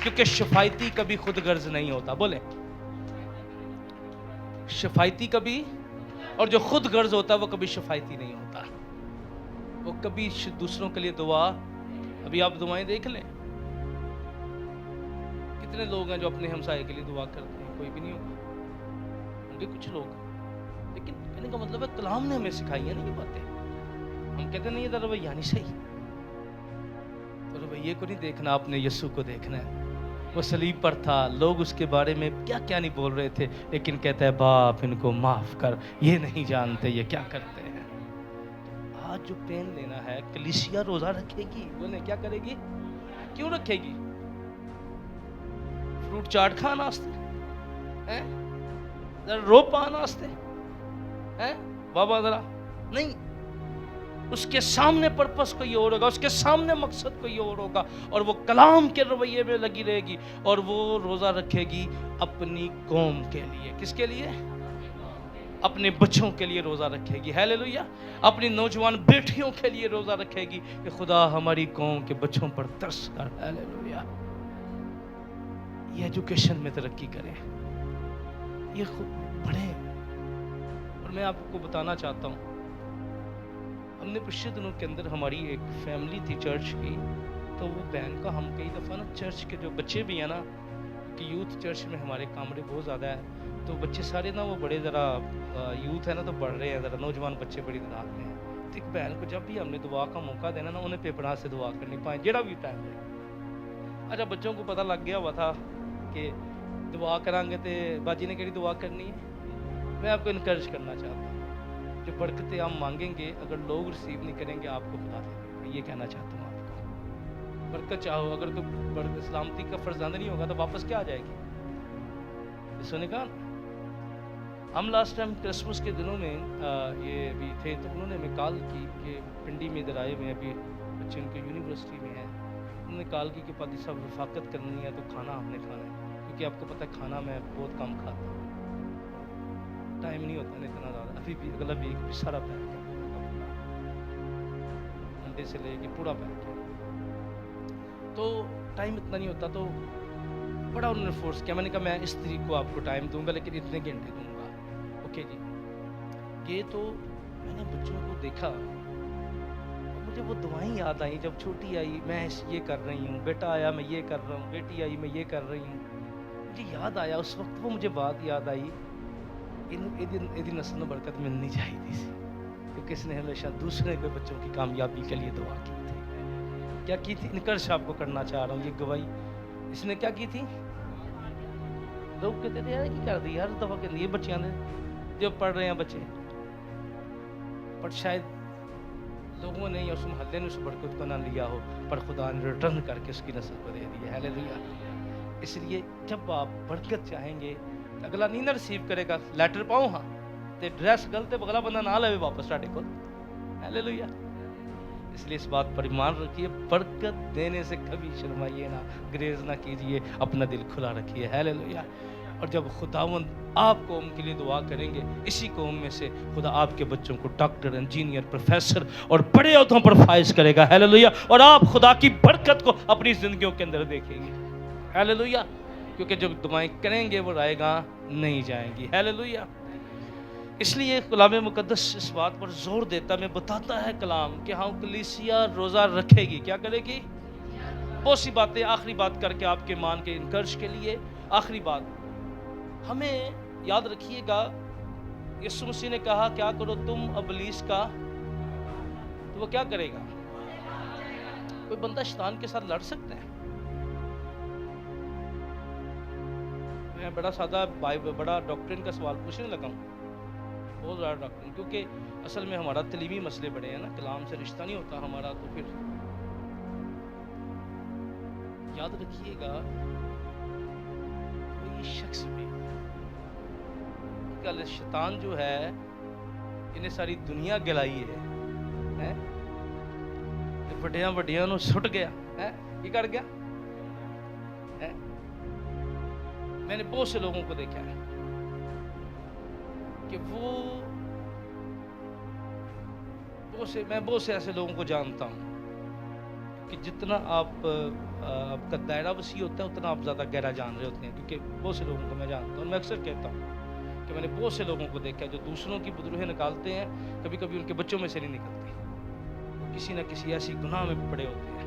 کیونکہ شفایتی کبھی خود غرض نہیں ہوتا. بولیں, شفایتی کبھی, اور جو خود غرض ہوتا ہے وہ کبھی شفایتی نہیں ہوتا. وہ کبھی دوسروں کے لیے دعا, ابھی آپ دعائیں دیکھ لیں, کتنے لوگ ہیں جو اپنے ہمسائے کے لیے دعا کرتے ہیں؟ کوئی بھی نہیں ہوگا, ہوں گے کچھ لوگ. لیکن کہنے کا مطلب ہے کلام نے ہمیں سکھائی ہیں نا یہ باتیں. ہم کہتے نہیں یہ رویہ نہیں صحیح, تو رویے کو نہیں دیکھنا, آپ نے یسوع کو دیکھنا ہے. وہ صلیب پر تھا, لوگ اس کے بارے میں کیا کیا نہیں بول رہے تھے, لیکن کہتا ہے باپ ان کو معاف کر, یہ نہیں جانتے یہ کیا کرتے ہیں. آج جو پین لینا ہے, کلیسیا روزہ رکھے گی. بولیں کیا کرے گی؟ کیوں رکھے گی؟ فروٹ چاٹ کھانا واسطے, رو پانا واسطے, بابا ذرا نہیں. اس کے سامنے پرپس کوئی اور ہوگا, اس کے سامنے مقصد کوئی اور ہوگا, اور وہ کلام کے رویے میں لگی رہے گی, اور وہ روزہ رکھے گی اپنی قوم کے لیے. کس کے لیے؟ اپنے بچوں کے لیے روزہ رکھے گی. ہیلیلویا. اپنی نوجوان بیٹیوں کے لیے روزہ رکھے گی کہ خدا ہماری قوم کے بچوں پر ترس کر. ہیلیلویا. یہ ایجوکیشن میں ترقی کریں, یہ خود پڑھیں. اور میں آپ کو بتانا چاہتا ہوں, ہم نے پچھلے دنوں کے اندر ہماری ایک فیملی تھی چرچ کی, تو وہ بہن کا ہم کئی دفعہ نا چرچ کے جو بچے بھی ہیں نا, کہ یوتھ چرچ میں ہمارے کامرے بہت زیادہ ہے, تو بچے سارے نا وہ بڑے ذرا یوتھ ہے نا تو بڑھ رہے ہیں, ذرا نوجوان بچے بڑی تعداد میں ہیں. تو ایک بہن کو جب بھی ہم نے دعا کا موقع دینا نا, انہیں پیپراں سے دعا کرنی پائیں جڑا بھی ٹائم ہے. اچھا بچوں کو پتہ لگ گیا ہوا تھا کہ دعا کریں گے تو باجی نے کہڑی دعا کرنی ہے. میں آپ کو انکریج کرنا چاہتا ہوں, جو برکتیں ہم مانگیں گے اگر لوگ ریسیو نہیں کریں گے آپ کو خدا دے دے گا. یہ کہنا چاہتا ہوں آپ کو. برکت چاہو, اگر کوئی سلامتی کا فرزند نہیں ہوگا تو واپس کیا آ جائے گی؟ اس نے کہا ہم لاسٹ ٹائم کرسمس کے دنوں میں یہ بھی تھے تو انہوں نے ہمیں کال کی کہ پنڈی میں ادھر آئے ہوئے ہیں, ابھی بچے ان کے یونیورسٹی میں ہیں. انہوں نے کال کی کہ پادری صاحب رفاقت کرنی ہے تو کھانا ہم نے کھانا ہے, کیونکہ آپ کو پتہ ہے کھانا میں بہت کم کھاتا ہوں, ٹائم نہیں ہوتا نہیں اتنا زیادہ. ابھی بھی اگلا ویک بھی سارا پیک ہے, منڈے سے لے کے پورا پیک ہے, تو ٹائم اتنا نہیں ہوتا. تو بڑا انہوں نے فورس کیا. میں نے کہا میں اس طریق کو آپ کو ٹائم دوں گا لیکن اتنے گھنٹے دوں گا. اوکے جی. یہ تو میں نے بچوں کو دیکھا, مجھے وہ دعائیں یاد آئیں جب چھوٹی آئی میں یہ کر رہی ہوں, بیٹا آیا میں یہ کر رہا ہوں, بیٹی آئی میں یہ کر رہی ہوں. مجھے یاد آیا اس وقت, وہ مجھے بات یاد آئی, یہ نسل میں برکت ملنی چاہیے تھی, کیونکہ اس نے ہمیشہ دوسرے کے بچوں کی کامیابی کے لیے دعا کی تھی. کیا کی تھی؟ انکرش آپ کو کرنا چاہ رہا ہوں, یہ گواہی اس نے کیا کی تھی. لوگ کہتے تھے یار کی کر دی ہر دفعہ کہ یہ بچیاں نے جو پڑھ رہے ہیں بچے, پر شاید لوگوں نے یا اس محلے نے اس برکت کو نہ لیا ہو, پر خدا نے ریٹرن کر کے اس کی نسل کو دے دی ہے. ہیلیلویا. اس لیے جب آپ برکت چاہیں گے اگلا نہیں نہ ریسیو کرے گا. لیٹر پاؤں ہاں تے ڈریس غلط ہے, اگلا بندہ نہ لے واپس تہاڈے کول. ہیلیلویا. اس لیے اس بات پر ایمان رکھیے, برکت دینے سے کبھی شرمائیے نہ, گریز نہ کیجیے, اپنا دل کھلا رکھیے. ہیلیلویا. اور جب خداوند آپ قوم کے لیے دعا کریں گے, اسی قوم میں سے خدا آپ کے بچوں کو ڈاکٹر, انجینئر, پروفیسر اور بڑے عہدوں پر فائز کرے گا. ہیلیلویا. اور آپ خدا کی برکت کو اپنی زندگیوں کے اندر دیکھیں گے. ہیلیلویا. کیونکہ جو دعائیں کریں گے وہ رائے گاں نہیں جائیں گی. ہیلیلویا. اس لیے کلام مقدس اس بات پر زور دیتا میں بتاتا ہے کلام کہ ہاں کلیسیا روزہ رکھے گی. کیا کرے گی؟ بہت سی باتیں. آخری بات کر کے آپ کے مان کے انکرش کے لیے آخری بات, ہمیں یاد رکھیے گا یسوع مسیح نے کہا کیا کرو تم ابلیس کا, تو وہ کیا کرے گا؟ کوئی بندہ شیطان کے ساتھ لڑ سکتا ہے؟ میں بڑا سادہ بڑا ڈاکٹرین کا سوال پوچھنے لگا ہوں, بہت زیادہ ڈاکٹرین, کیونکہ اصل میں ہمارا تعلیمی مسئلے بڑے ہیں نا, کلام سے رشتہ نہیں ہوتا ہمارا. تو پھر یاد رکھیے گا کوئی شخص بھی شیطان جو ہے انہیں ساری دنیا گلائی ہے, وڈیاں نو سٹ گیا ہے, یہ کر گیا ہے. میں نے بہت سے لوگوں کو دیکھا ہے کہ میں بہت سے ایسے لوگوں کو جانتا ہوں کہ جتنا آپ کا دائرہ وسیع ہوتا ہے اتنا آپ زیادہ گہرا جان رہے ہوتے ہیں. کیونکہ بہت سے لوگوں کو میں جانتا ہوں, میں اکثر کہتا ہوں کہ میں نے بہت سے لوگوں کو دیکھا ہے جو دوسروں کی بدروہیں نکالتے ہیں, کبھی کبھی ان کے بچوں میں سے نہیں نکلتی, وہ کسی نہ کسی ایسی گناہ میں پڑے ہوتے ہیں.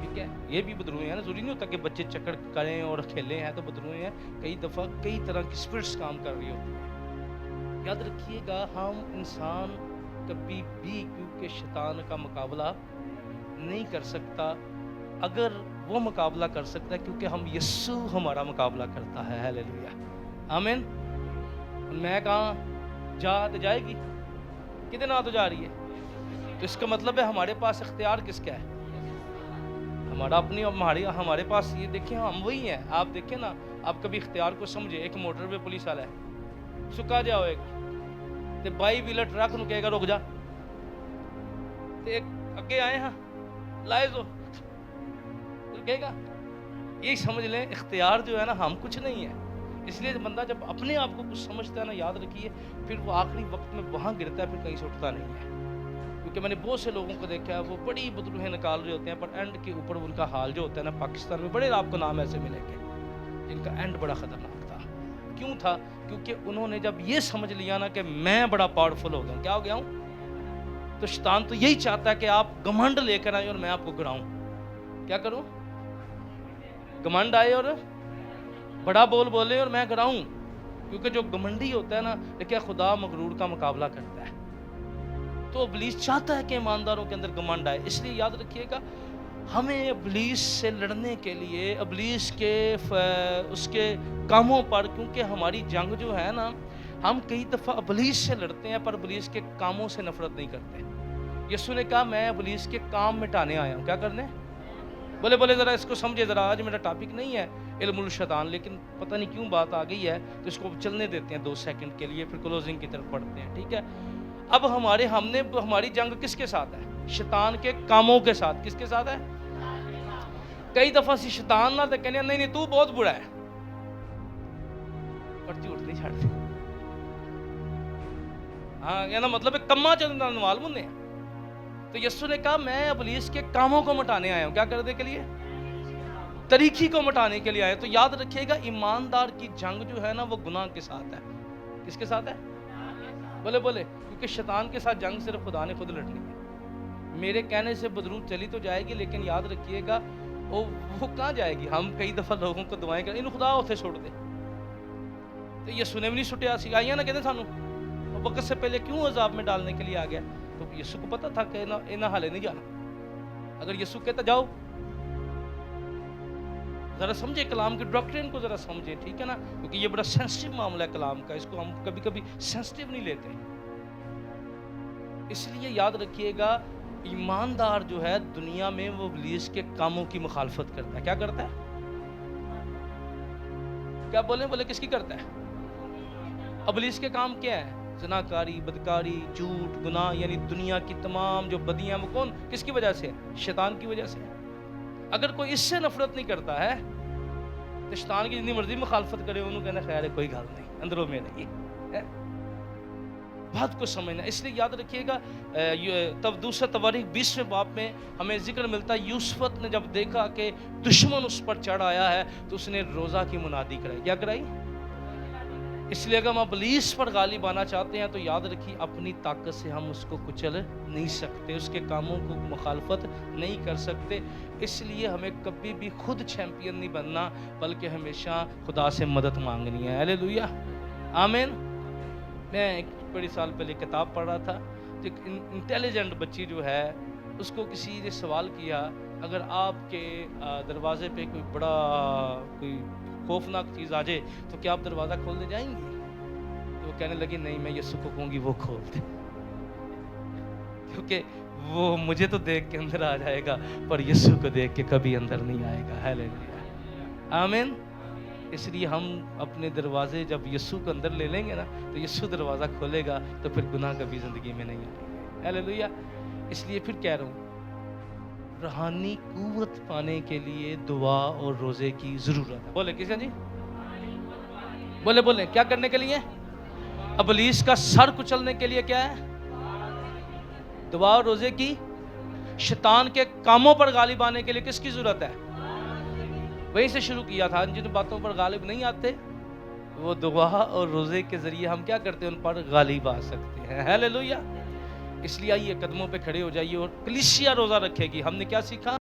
ٹھیک ہے, یہ بھی بدروہیں ہیں نا, ضروری نہیں ہوتا کہ بچے چکر کریں اور کھیلیں ہیں تو بدروہیں ہیں. کئی دفعہ کئی طرح کی اسپرٹس کام کر رہی ہوتی ہیں. یاد رکھیے گا ہم انسان کبھی بھی کیونکہ شیطان کا مقابلہ نہیں کر سکتا, اگر وہ مقابلہ کر سکتا ہے کیونکہ ہم یسوع ہمارا مقابلہ کرتا ہے. ہیلیلویا. آمین. میں کہاں جا تو جائے گی, کدھر نہ تو جا رہی ہے, تو اس کا مطلب ہے ہمارے پاس اختیار کس کا ہے؟ ہمارا اپنی. ہمارے پاس یہ دیکھیں ہم وہی ہیں. آپ دیکھیں نا, آپ کبھی اختیار کو سمجھے, ایک موٹر پہ پولیس والا ہے, سکا جا ہوئے گا تے 22 ویلر ٹرک نو کہے گا رک جا, تے ایک اگے آئے ہاں لائے دو تو کہے گا. یہ سمجھ لیں اختیار جو ہے نا ہم کچھ نہیں ہے. اس لیے بندہ جب اپنے آپ کو کچھ سمجھتا ہے نا, یاد رکھیے پھر وہ آخری وقت میں وہاں گرتا ہے, پھر کہیں سے اٹھتا نہیں ہے. کیونکہ میں نے بہت سے لوگوں کو دیکھا ہے وہ بڑی بدروہیں نکال رہے ہوتے ہیں, پر اینڈ کے اوپر ان کا حال جو ہوتا ہے نا, پاکستان میں بڑے آپ کو نام ایسے ملیں گے جن کا اینڈ بڑا خطرناک تھا. کیوں تھا؟ کیونکہ انہوں نے جب یہ سمجھ لیا نا کہ میں بڑا پاورفل ہو گیا ہوں. کیا ہو گیا ہوں؟ تو شیطان تو یہی چاہتا ہے کہ آپ گھمنڈ لے کر آئیں اور میں آپ کو گراؤں. کیا کروں؟ گھمنڈ آئے اور بڑا بول بولے اور میں گراؤں. کیونکہ جو گھمنڈی ہوتا ہے نا, دیکھیں خدا مغرور کا مقابلہ کرتا ہے. تو ابلیس چاہتا ہے کہ ایمانداروں کے اندر گھمنڈ آئے. اس لیے یاد رکھیے گا ہمیں ابلیس سے لڑنے کے لیے, ابلیس کے اس کے کاموں پر, کیونکہ ہماری جنگ جو ہے نا ہم کئی دفعہ ابلیس سے لڑتے ہیں پر ابلیس کے کاموں سے نفرت نہیں کرتے. یسوع نے کہا میں ابلیس کے کام مٹانے آیا ہوں. کیا کرنے؟ بولے بولے ذرا اس کو سمجھے ذرا. آج میرا ٹاپک نہیں ہے علم الشیطان، لیکن پتہ نہیں کیوں بات آ گئی ہے تو اس کو چلنے دیتے ہیں 2 سیکنڈ کے لیے، پھر کلوزنگ کی طرف بڑھتے ہیں. ٹھیک ہے. اب ہماری جنگ کس کے ساتھ ہے؟ شیطان کے کاموں کے ساتھ. کس کے ساتھ ہے؟ کئی دفعہ شیطان نہ کہنے نہیں نہیں تو بہت برا ہے، پر جھوٹ نہیں چھاڑتے. ہاں یہ مطلب کما چند نوال مننے. تو یسوع نے کہا میں ابلیس کے کاموں کو مٹانے آیا ہوں. کیا کرنے کے لیے؟ طریقی کو مٹانے کے لیے آیا. تو یاد رکھیے گا ایماندار کی جنگ جو ہے نا وہ گناہ کے ساتھ ہے. کس کے ساتھ ہے؟ بولے بولے. کیونکہ شیطان کے ساتھ جنگ صرف خدا نے خود لڑنی ہے. میرے کہنے سے بدرود چلی تو جائے گی، لیکن یاد رکھیے گا وہ کہاں جائے گی. ہم کئی دفعہ لوگوں کو دعائیں کریں انہوں خدا اتنے چھوڑ دے. تو یسوع نے بھی نہیں چھٹیا سی آئیاں نہ کہتے سانو وقت سے پہلے کیوں عذاب میں ڈالنے کے لیے آ گیا. تو یسوع کو پتا تھا کہ انہاں حالے نہیں جانا. اگر یسوع کہتا جاؤ، ذرا سمجھے کلام کی ڈاکٹرین کو ذرا سمجھے. ٹھیک ہے نا، کیونکہ یہ بڑا سینسٹیو معاملہ ہے کلام کا، اس کو ہم کبھی کبھی سینسٹیو نہیں لیتے. اس لیے یاد رکھیے گا ایماندار جو ہے دنیا میں وہ ابلیس کے کاموں کی مخالفت کرتا ہے. کیا کرتا ہے؟ کیا بولے کس کی کرتا ہے؟ ابلیس کے کام کیا ہے؟ زناکاری، بدکاری، جھوٹ، گناہ، یعنی دنیا کی تمام جو بدیاں وہ کون کس کی وجہ سے؟ شیطان کی وجہ سے. اگر کوئی اس سے نفرت نہیں کرتا ہے تو شیطان کی جتنی مرضی مخالفت کرے انہوں کہنا خیر ہے کوئی گل نہیں، اندروں میں نہیں. بات کو سمجھنا. اس لیے یاد رکھیے گا تب دوسرا تواریخ 20ویں باب میں ہمیں ذکر ملتا ہے یوسف نے جب دیکھا کہ دشمن اس پر چڑھ آیا ہے تو اس نے روزہ کی منادی کرائی. کیا کرائی؟ اس لیے اگر ہم ابلیس پر غالب آنا چاہتے ہیں تو یاد رکھیے اپنی طاقت سے ہم اس کو کچل نہیں سکتے، اس کے کاموں کو مخالفت نہیں کر سکتے. اس لیے ہمیں کبھی بھی خود چیمپئن نہیں بننا بلکہ ہمیشہ خدا سے مدد مانگنی ہے. ہلیلویہ، آمین. میں ایک بڑی سال پہلے کتاب پڑھ رہا تھا. ایک انٹیلیجنٹ بچی جو ہے اس کو کسی نے سوال کیا اگر آپ کے دروازے پہ کوئی خوفناک چیز آ جائے تو کیا آپ دروازہ کھولنے جائیں گی؟ تو وہ کہنے لگی نہیں میں یسوع کو کہوں گی وہ کھول دے، کیونکہ وہ مجھے تو دیکھ کے اندر آ جائے گا پر یسوع کو دیکھ کے کبھی اندر نہیں آئے گا. ہلیلویہ، آمین. اس لیے ہم اپنے دروازے جب یسوع کو اندر لے لیں گے نا تو یسوع دروازہ کھولے گا تو پھر گناہ کبھی زندگی میں نہیں آئے گا. ہلیلویہ. اس لیے پھر کہہ رہا ہوں روحانی قوت پانے کے لیے دعا اور روزے کی ضرورت ہے. بولے کس جی؟ بولے کیا کرنے کے لیے؟ ابلیس کا سر کچلنے کے لیے کیا ہے؟ دعا اور روزے کی. شیطان کے کاموں پر غالب آنے کے لیے کس کی ضرورت ہے؟ وہیں سے شروع کیا تھا. جن باتوں پر غالب نہیں آتے وہ دعا اور روزے کے ذریعے ہم کیا کرتے ہیں؟ ان پر غالب آ سکتے ہیں. ہلیلویہ. اس لیے آئیے قدموں پہ کھڑے ہو جائیے اور کلیسیا روزہ رکھے گی. ہم نے کیا سیکھا؟